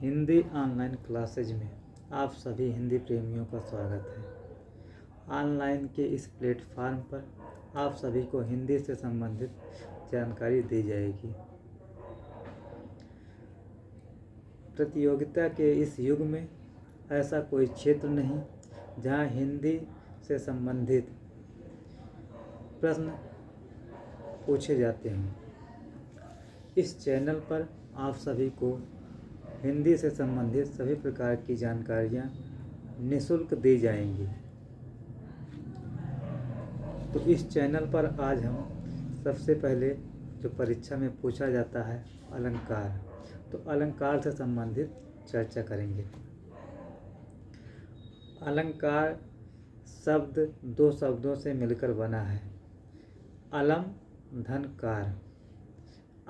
Hindi online classes में आप सभी हिंदी प्रेमियों का स्वागत है। ऑनलाइन के इस प्लेटफॉर्म पर आप सभी को हिंदी से संबंधित जानकारी दी जाएगी। प्रतियोगिता के इस युग में ऐसा कोई क्षेत्र नहीं जहां हिंदी से संबंधित प्रश्न पूछे जाते हों। इस चैनल पर आप सभी को हिंदी से संबंधित सभी प्रकार की जानकारियाँ निःशुल्क दी जाएंगी। तो इस चैनल पर आज हम सबसे पहले जो परीक्षा में पूछा जाता है अलंकार, तो अलंकार से संबंधित चर्चा करेंगे। अलंकार शब्द दो शब्दों से मिलकर बना है, अलम धनकार।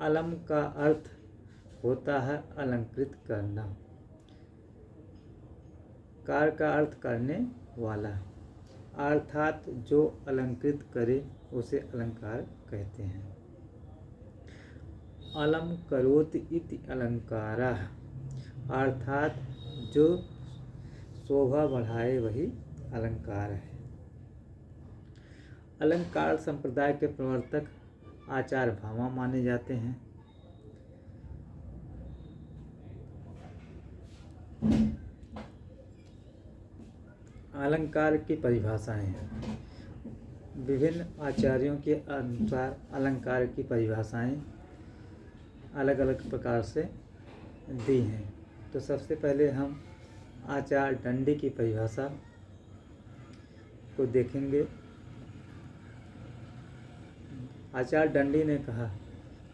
अलम का अर्थ होता है अलंकृत करना, कार का अर्थ करने वाला, अर्थात जो अलंकृत करे उसे अलंकार कहते हैं। अलम करोति इति अलंकारः, अर्थात जो शोभा बढ़ाए वही अलंकार है। अलंकार संप्रदाय के प्रवर्तक आचार्य भामा माने जाते हैं। अलंकार की परिभाषाएं हैं। विभिन्न आचार्यों के अनुसार अलंकार की परिभाषाएं अलग अलग प्रकार से दी हैं। तो सबसे पहले हम आचार्य दंडी की परिभाषा को देखेंगे। आचार्य दंडी ने कहा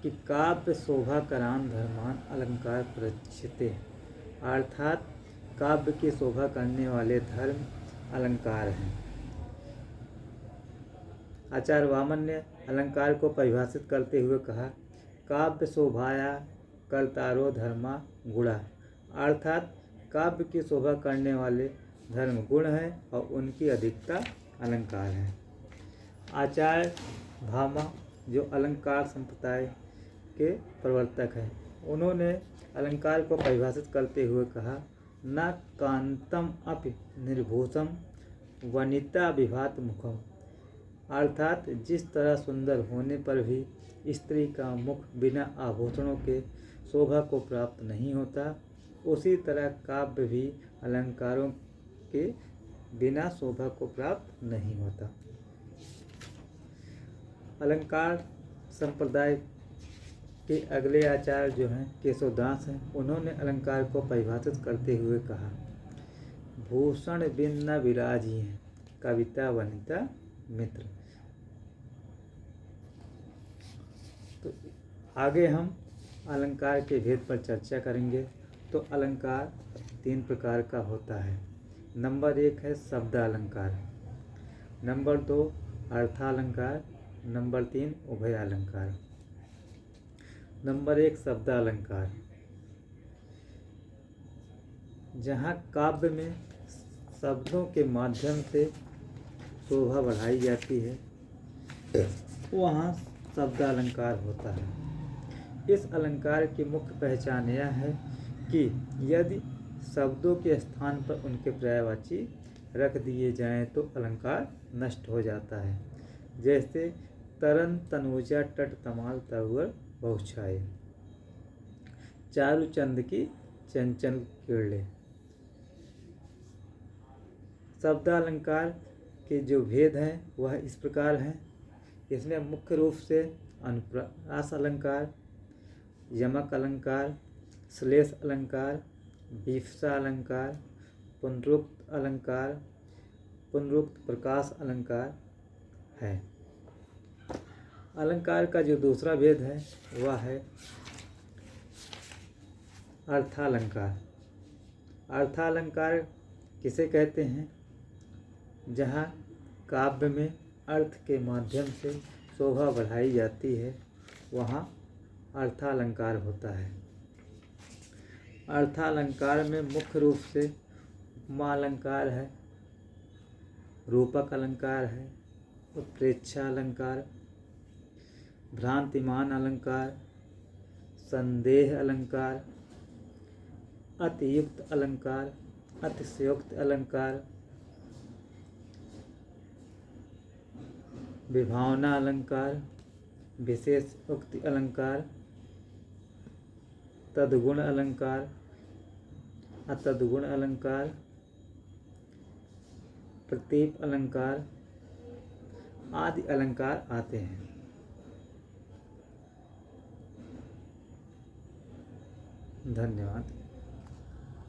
कि काव्य शोभा करान धर्मान अलंकार प्रचिते, अर्थात काव्य की शोभा करने वाले धर्म अलंकार हैं। आचार्य वामन ने अलंकार को परिभाषित करते हुए कहा, काव्य शोभाया कर्तारो धर्मा गुणा, अर्थात काव्य की शोभा करने वाले धर्म गुण हैं और उनकी अधिकता अलंकार है। आचार्य भामा जो अलंकार संप्रदाय के प्रवर्तक हैं, उन्होंने अलंकार को परिभाषित करते हुए कहा, न कांतम अपि निर्भूषम वनिता विभात मुखम, अर्थात जिस तरह सुंदर होने पर भी स्त्री का मुख बिना आभूषणों के शोभा को प्राप्त नहीं होता, उसी तरह काव्य भी अलंकारों के बिना शोभा को प्राप्त नहीं होता। अलंकार संप्रदाय के अगले आचार्य जो हैं केशवदास हैं, उन्होंने अलंकार को परिभाषित करते हुए कहा, भूषण बिन न विराजी हैं कविता वनिता मित्र। तो आगे हम अलंकार के भेद पर चर्चा करेंगे। तो अलंकार तीन प्रकार का होता है। नंबर 1 है शब्दालंकार, नंबर 2 अर्थालंकार, नंबर 3 उभयालंकार। नंबर 1 शब्दालंकार, जहाँ काव्य में शब्दों के माध्यम से शोभा बढ़ाई जाती है, वहाँ शब्दालंकार होता है। इस अलंकार की मुख्य पहचान यह है कि यदि शब्दों के स्थान पर उनके पर्यायवाची रख दिए जाएं तो अलंकार नष्ट हो जाता है। जैसे तरन तनुजा तट तमाल तरुवर बहुछाए, चारु चंद की चंचल किरले। शब्दालंकार के जो भेद हैं वह इस प्रकार हैं। इसमें मुख्य रूप से अनुप्रास अलंकार, यमक अलंकार, श्लेष अलंकार, विवक्षा अलंकार, पुनरुक्त अलंकार, पुनरुक्त प्रकाश अलंकार है। अलंकार का जो दूसरा भेद है वह है अर्थालंकार। अर्थालंकार किसे कहते हैं? जहाँ काव्य में अर्थ के माध्यम से शोभा बढ़ाई जाती है, वहाँ अर्थालंकार होता है। अर्थालंकार में मुख्य रूप से उपमा अलंकार है, रूपक अलंकार है, उत्प्रेक्षा अलंकार, भ्रांतिमान अलंकार, संदेह अलंकार, अतियुक्त अलंकार, अतिशयोक्त अलंकार, विभावना अलंकार, विशेष उक्ति अलंकार, तद्गुण अलंकार, अतद्गुण अलंकार, प्रतीप अलंकार आदि अलंकार आते हैं। धन्यवाद।